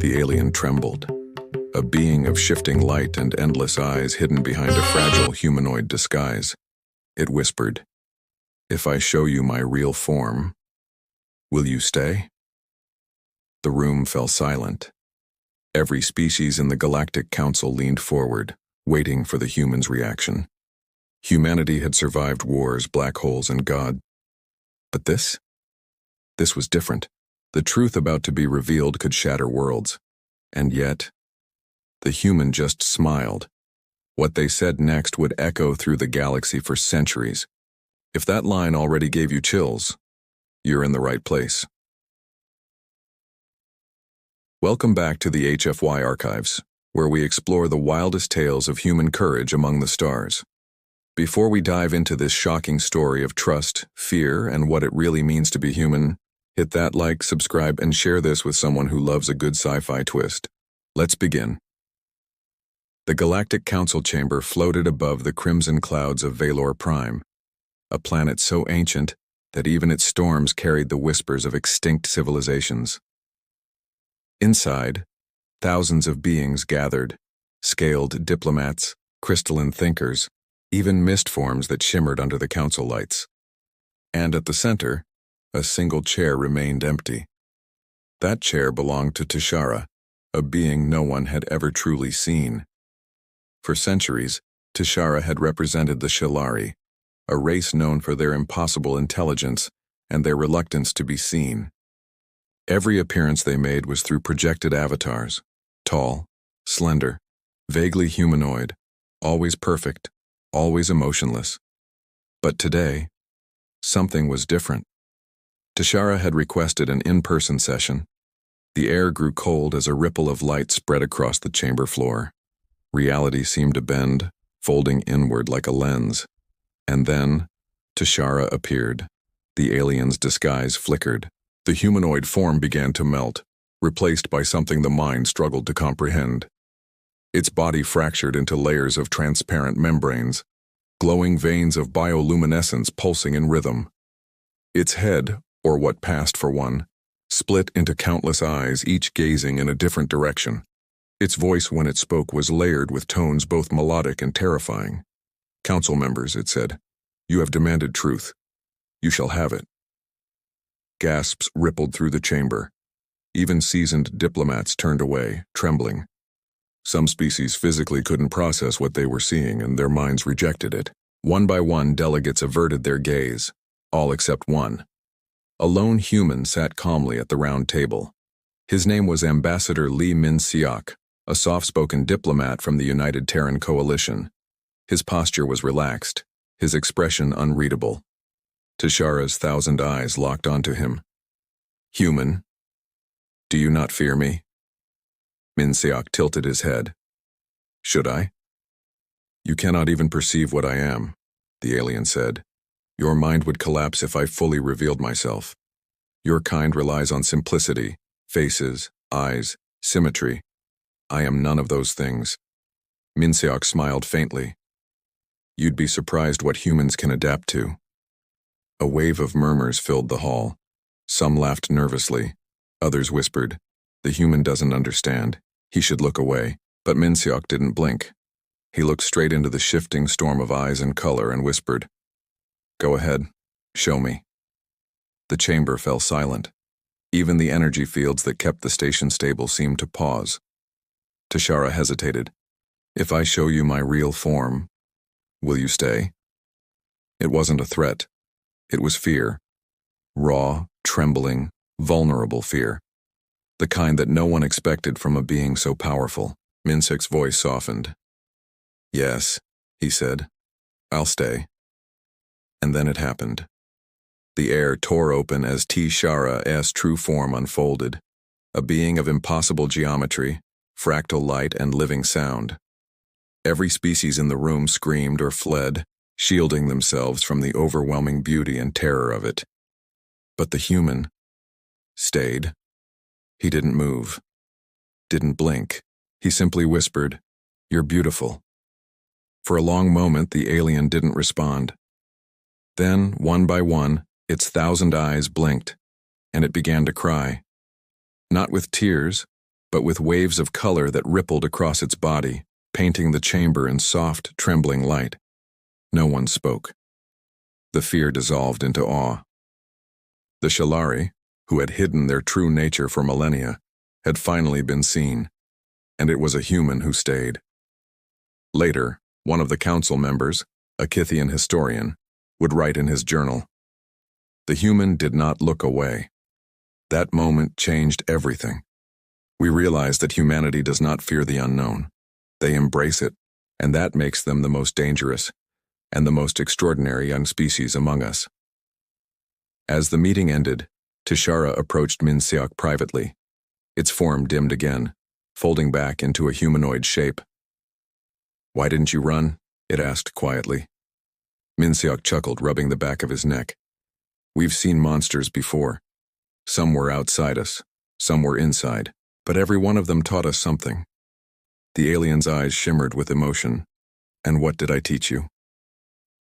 The alien trembled. A being of shifting light and endless eyes hidden behind a fragile humanoid disguise. It whispered, "If I show you my real form, will you stay?" The room fell silent. Every species in the Galactic Council leaned forward, waiting for the humans' reaction. Humanity had survived wars, black holes, and God. But this was different. The truth about to be revealed could shatter worlds. And yet, the human just smiled. What they said next would echo through the galaxy for centuries. If that line already gave you chills, you're in the right place. Welcome back to the HFY archives, where we explore the wildest tales of human courage among the stars. Before we dive into this shocking story of trust, fear, and what it really means to be human, hit that like, subscribe, and share this with someone who loves a good sci-fi twist. Let's begin. The Galactic Council chamber floated above the crimson clouds of Valor Prime, a planet so ancient that even its storms carried the whispers of extinct civilizations. Inside, thousands of beings gathered, scaled diplomats, crystalline thinkers, even mist forms that shimmered under the council lights. And at the center, a single chair remained empty. That chair belonged to Tishara, a being no one had ever truly seen. For centuries, Tishara had represented the Shalari, a race known for their impossible intelligence and their reluctance to be seen. Every appearance they made was through projected avatars, tall, slender, vaguely humanoid, always perfect, always emotionless. But today, something was different. Tishara had requested an in-person session. The air grew cold as a ripple of light spread across the chamber floor. Reality seemed to bend, folding inward like a lens. And then, Tishara appeared. The alien's disguise flickered. The humanoid form began to melt, replaced by something the mind struggled to comprehend. Its body fractured into layers of transparent membranes, glowing veins of bioluminescence pulsing in rhythm. Its head, or what passed for one, split into countless eyes, each gazing in a different direction. Its voice, when it spoke, was layered with tones both melodic and terrifying. "Council members," it said, "you have demanded truth. You shall have it." Gasps rippled through the chamber. Even seasoned diplomats turned away, trembling. Some species physically couldn't process what they were seeing, and their minds rejected it. One by one, delegates averted their gaze, all except one. A lone human sat calmly at the round table. His name was Ambassador Min-seok, a soft-spoken diplomat from the United Terran Coalition. His posture was relaxed, his expression unreadable. Tishara's 1,000 eyes locked onto him. "Human, do you not fear me?" Min-seok tilted his head. "Should I?" "You cannot even perceive what I am," the alien said. "Your mind would collapse if I fully revealed myself. Your kind relies on simplicity, faces, eyes, symmetry. I am none of those things." Min-seok smiled faintly. "You'd be surprised what humans can adapt to." A wave of murmurs filled the hall. Some laughed nervously. Others whispered, "The human doesn't understand. He should look away." But Min-seok didn't blink. He looked straight into the shifting storm of eyes and color and whispered, "Go ahead. Show me." The chamber fell silent. Even the energy fields that kept the station stable seemed to pause. Tishara hesitated. "If I show you my real form, will you stay?" It wasn't a threat. It was fear. Raw, trembling, vulnerable fear. The kind that no one expected from a being so powerful. Min-seok's voice softened. "Yes," he said. "I'll stay." And then it happened. The air tore open as Tishara's true form unfolded. A being of impossible geometry, fractal light, and living sound. Every species in the room screamed or fled, shielding themselves from the overwhelming beauty and terror of it. But the human stayed. He didn't move, didn't blink. He simply whispered, "You're beautiful." For a long moment, the alien didn't respond. Then, one by one, its 1,000 eyes blinked, and it began to cry. Not with tears, but with waves of color that rippled across its body, painting the chamber in soft, trembling light. No one spoke. The fear dissolved into awe. The Shalari, who had hidden their true nature for millennia, had finally been seen, and it was a human who stayed. Later, one of the council members, a Kithian historian, would write in his journal, "The human did not look away. That moment changed everything. We realized that humanity does not fear the unknown. They embrace it, and that makes them the most dangerous and the most extraordinary young species among us." As the meeting ended, Tishara approached Min-seok privately. Its form dimmed again, folding back into a humanoid shape. "Why didn't you run?" it asked quietly. Min-seok chuckled, rubbing the back of his neck. "We've seen monsters before. Some were outside us, some were inside, but every one of them taught us something." The alien's eyes shimmered with emotion. "And what did I teach you?"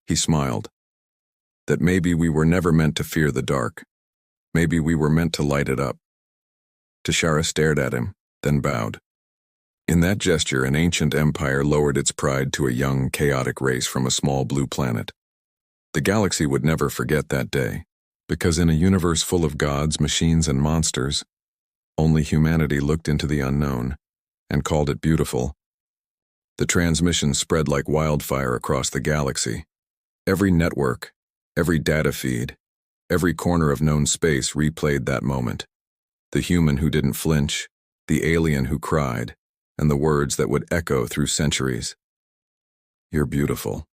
He smiled. "That maybe we were never meant to fear the dark. Maybe we were meant to light it up." Tishara stared at him, then bowed. In that gesture, an ancient empire lowered its pride to a young, chaotic race from a small blue planet. The galaxy would never forget that day, because in a universe full of gods, machines, and monsters, only humanity looked into the unknown and called it beautiful. The transmission spread like wildfire across the galaxy. Every network, every data feed, every corner of known space replayed that moment. The human who didn't flinch, the alien who cried, and the words that would echo through centuries. "You're beautiful."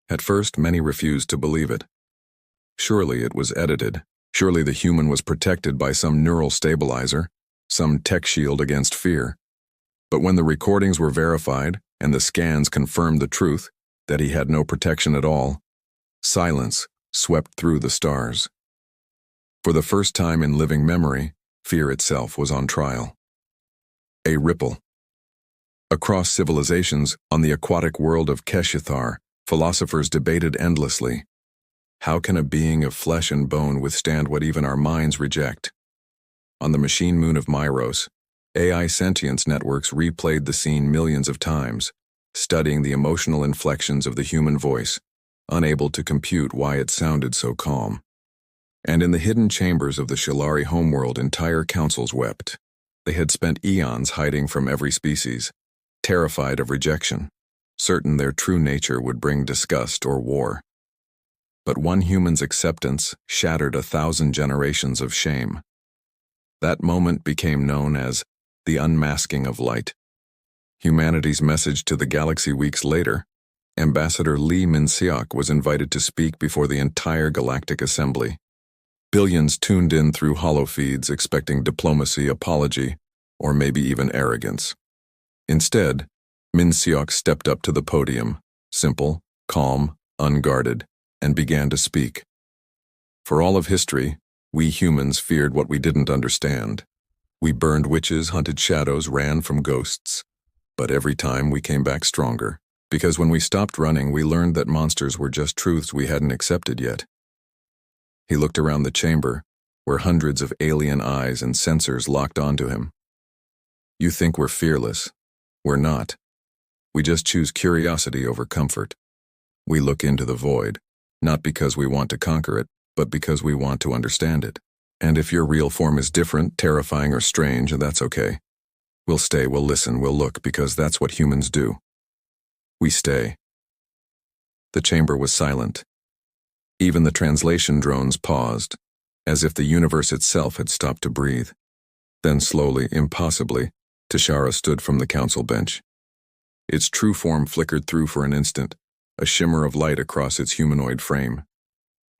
At first, many refused to believe it. Surely it was edited. Surely the human was protected by some neural stabilizer, some tech shield against fear. But when the recordings were verified and the scans confirmed the truth, that he had no protection at all, silence swept through the stars. For the first time in living memory, fear itself was on trial. A ripple. Across civilizations, on the aquatic world of Keshithar, philosophers debated endlessly. How can a being of flesh and bone withstand what even our minds reject? On the machine moon of Myros, AI sentience networks replayed the scene millions of times, studying the emotional inflections of the human voice, unable to compute why it sounded so calm. And in the hidden chambers of the Shalari homeworld, entire councils wept. They had spent eons hiding from every species, terrified of rejection, certain their true nature would bring disgust or war. But one human's acceptance shattered 1,000 generations of shame. That moment became known as the unmasking of light. Humanity's message to the galaxy. Weeks later, Ambassador Min-seok was invited to speak before the entire Galactic Assembly. Billions tuned in through holofeeds expecting diplomacy, apology, or maybe even arrogance. Instead, Min-seok stepped up to the podium, simple, calm, unguarded, and began to speak. For all of history, we humans feared what we didn't understand. We burned witches, hunted shadows, ran from ghosts. But every time we came back stronger, because when we stopped running, we learned that monsters were just truths we hadn't accepted yet. He looked around the chamber, where hundreds of alien eyes and sensors locked onto him. "You think we're fearless. We're not. We just choose curiosity over comfort. We look into the void, not because we want to conquer it, but because we want to understand it. And if your real form is different, terrifying, or strange, that's okay. We'll stay, we'll listen, we'll look, because that's what humans do. We stay." The chamber was silent. Even the translation drones paused, as if the universe itself had stopped to breathe. Then slowly, impossibly, Tishara stood from the council bench. Its true form flickered through for an instant, a shimmer of light across its humanoid frame.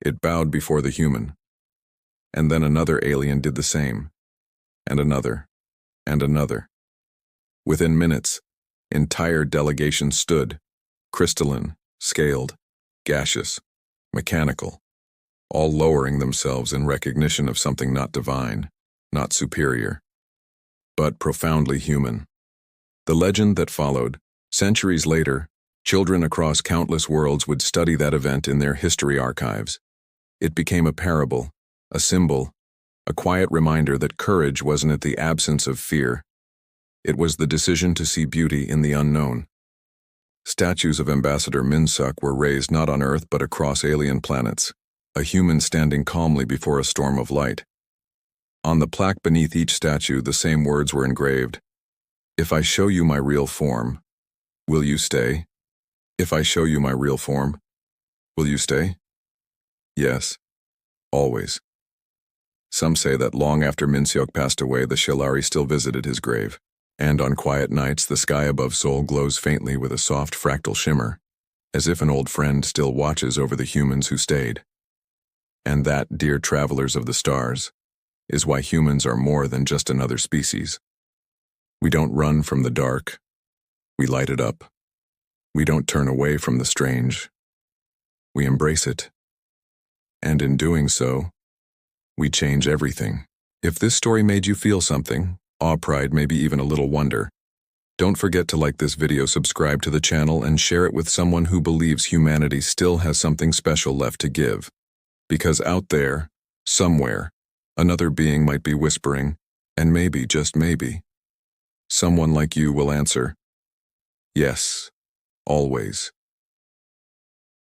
It bowed before the human. And then another alien did the same, and another, and another. Within minutes, entire delegations stood, crystalline, scaled, gaseous, mechanical, all lowering themselves in recognition of something not divine, not superior, but profoundly human. The legend that followed, centuries later, children across countless worlds would study that event in their history archives. It became a parable, a symbol, A quiet reminder that courage wasn't the absence of fear. It was the decision to see beauty in the unknown. Statues of Ambassador Min-seok were raised not on Earth but across alien planets, a human standing calmly before a storm of light. On the plaque beneath each statue, the same words were engraved. If I show you my real form, will you stay? If I show you my real form, will you stay? Yes, always. Some say that long after Min-seok passed away, the Shalari still visited his grave, and on quiet nights the sky above Seoul glows faintly with a soft fractal shimmer, as if an old friend still watches over the humans who stayed. And that, dear travelers of the stars, is why humans are more than just another species. We don't run from the dark, we light it up. We don't turn away from the strange, we embrace it. And in doing so, we change everything. If this story made you feel something, awe, pride, maybe even a little wonder, don't forget to like this video, subscribe to the channel, and share it with someone who believes humanity still has something special left to give. Because out there, somewhere, another being might be whispering, and maybe, just maybe, someone like you will answer, yes, always.